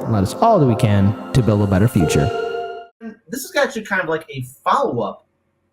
and let us all do we can to build a better future. This is actually kind of like a follow-up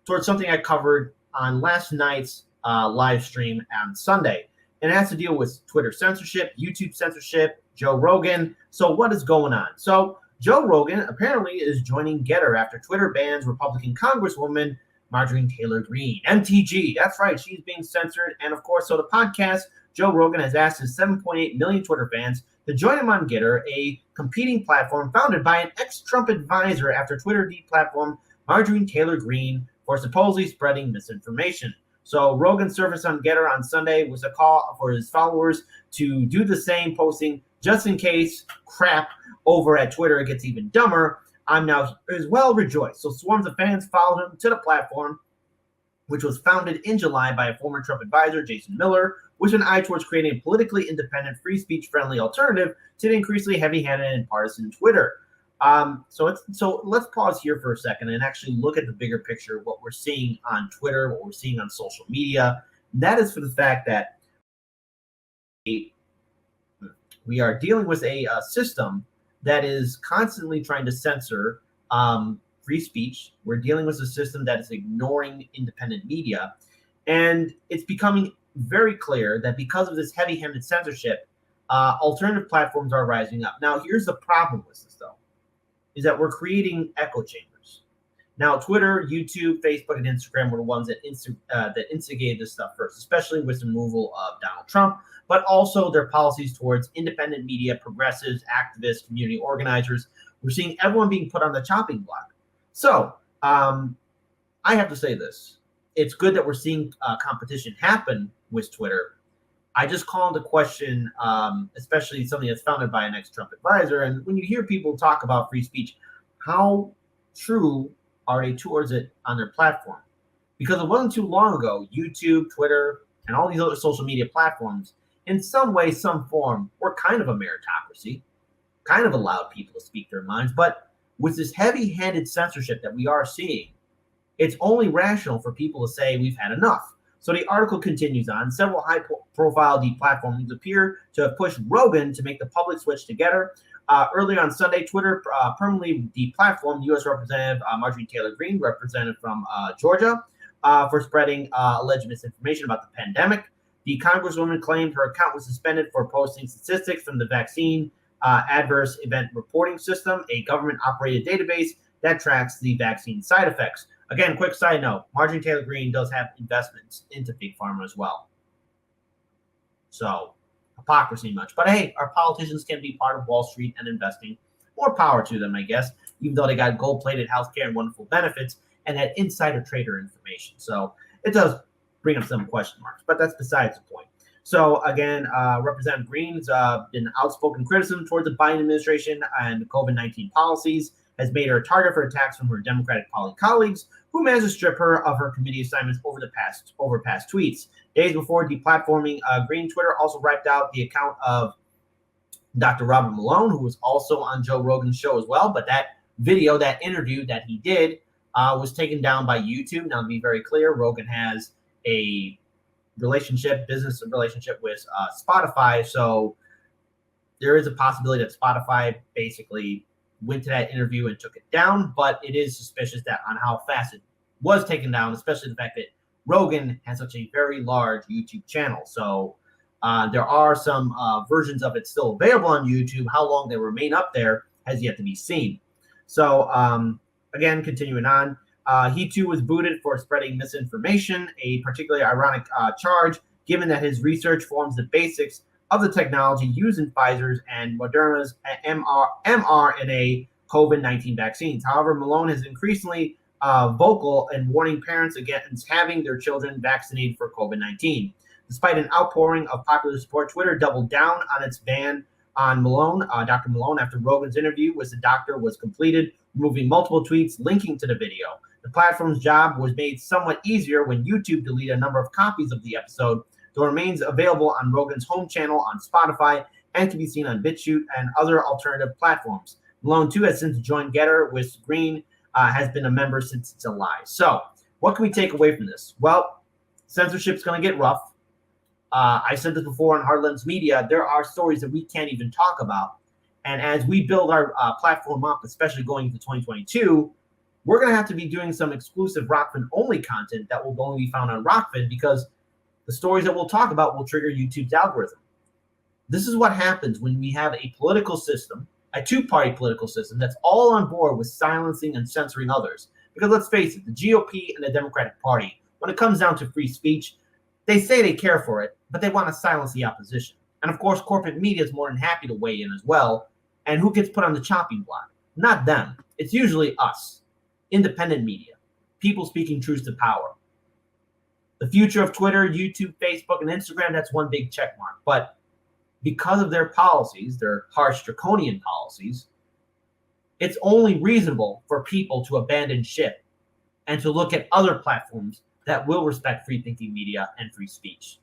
towards something I covered on last night's live stream on Sunday. And it has to deal with Twitter censorship, YouTube censorship, Joe Rogan. So what is going on? So Joe Rogan apparently is joining Getter after Twitter bans Republican Congresswoman Marjorie Taylor Greene, MTG. That's right, she's being censored. And of course, so the podcast, Joe Rogan has asked his 7.8 million Twitter fans to join him on Getter, a competing platform founded by an ex-Trump advisor after Twitter deplatformed Marjorie Taylor Greene for supposedly spreading misinformation. So Rogan's service on Getter on Sunday was a call for his followers to do the same, posting just in case crap over at Twitter it gets even dumber. I'm now as well rejoiced. So swarms of fans followed him to the platform, which was founded in July by a former Trump advisor, Jason Miller, with an eye towards creating a politically independent, free speech-friendly alternative to the increasingly heavy-handed and partisan Twitter. So let's pause here for a second and actually look at the bigger picture, what we're seeing on Twitter, what we're seeing on social media. That is for the fact that we are dealing with a system that is constantly trying to censor free speech. We're dealing with a system that is ignoring independent media. And it's becoming very clear that because of this heavy-handed censorship, alternative platforms are rising up. Now, here's the problem with this, though, is that we're creating echo chambers. Now, Twitter, YouTube, Facebook, and Instagram were the ones that instigated this stuff first, especially with the removal of Donald Trump, but also their policies towards independent media, progressives, activists, community organizers. We're seeing everyone being put on the chopping block. So I have to say this. It's good that we're seeing competition happen with Twitter. I just call into question, especially something that's founded by an ex-Trump advisor. And when you hear people talk about free speech, how true are they towards it on their platform? Because it wasn't too long ago, YouTube, Twitter, and all these other social media platforms, in some way, some form, were kind of a meritocracy, kind of allowed people to speak their minds. But with this heavy-handed censorship that we are seeing, it's only rational for people to say we've had enough. So the article continues on. Several high-profile deplatformings appear to have pushed Rogan to make the public switch to Getter. Earlier on Sunday, Twitter permanently deplatformed U.S. Representative Marjorie Taylor Greene, representative from Georgia, for spreading alleged misinformation about the pandemic. The Congresswoman claimed her account was suspended for posting statistics from the Vaccine Adverse Event Reporting System, a government-operated database that tracks the vaccine side effects. Again, quick side note, Marjorie Taylor Greene does have investments into Big Pharma as well. So, hypocrisy much. But hey, our politicians can be part of Wall Street and investing. More power to them, I guess, even though they got gold-plated healthcare and wonderful benefits and that insider trader information. So, it does bring up some question marks, but that's besides the point. So, again, Representative Greene's been outspoken criticism toward the Biden administration and COVID-19 policies, has made her a target for attacks from her Democratic colleagues who managed to strip her of her committee assignments over past tweets. Days before deplatforming Greene, Twitter also wiped out the account of Dr. Robert Malone, who was also on Joe Rogan's show as well. But that video, that interview that he did, was taken down by YouTube. Now, to be very clear, Rogan has a business relationship with Spotify. So there is a possibility that Spotify basically went to that interview and took it down, but it is suspicious that on how fast it was taken down, especially the fact that Rogan has such a very large YouTube channel. So there are some versions of it still available on YouTube. How long they remain up there has yet to be seen. So again, continuing on, he too was booted for spreading misinformation, a particularly ironic charge, given that his research forms the basics of the technology used in Pfizer's and Moderna's mRNA COVID-19 vaccines. However, Malone is increasingly vocal in warning parents against having their children vaccinated for COVID-19. Despite an outpouring of popular support, Twitter doubled down on its ban on Malone, Dr. Malone, after Rogan's interview with the doctor was completed, removing multiple tweets linking to the video. The platform's job was made somewhat easier when YouTube deleted a number of copies of the episode, though it remains available on Rogan's home channel on Spotify and can be seen on BitChute and other alternative platforms. Malone, too, has since joined Getter, with Greene has been a member since July. So what can we take away from this? Well, censorship's going to get rough. I said this before on Hard Lens Media. There are stories that we can't even talk about. And as we build our platform up, especially going into 2022, we're going to have to be doing some exclusive Rockfin only content that will only be found on Rockfin, because the stories that we'll talk about will trigger YouTube's algorithm. This is what happens when we have a political system, a two-party political system that's all on board with silencing and censoring others. Because let's face it, the GOP and the Democratic Party, when it comes down to free speech, they say they care for it, but they want to silence the opposition. And of course, corporate media is more than happy to weigh in as well. And who gets put on the chopping block? Not them. It's usually us, independent media, people speaking truth to power. The future of Twitter, YouTube, Facebook, and Instagram, that's one big check mark. But because of their policies, their harsh, draconian policies, it's only reasonable for people to abandon ship and to look at other platforms that will respect free thinking media and free speech.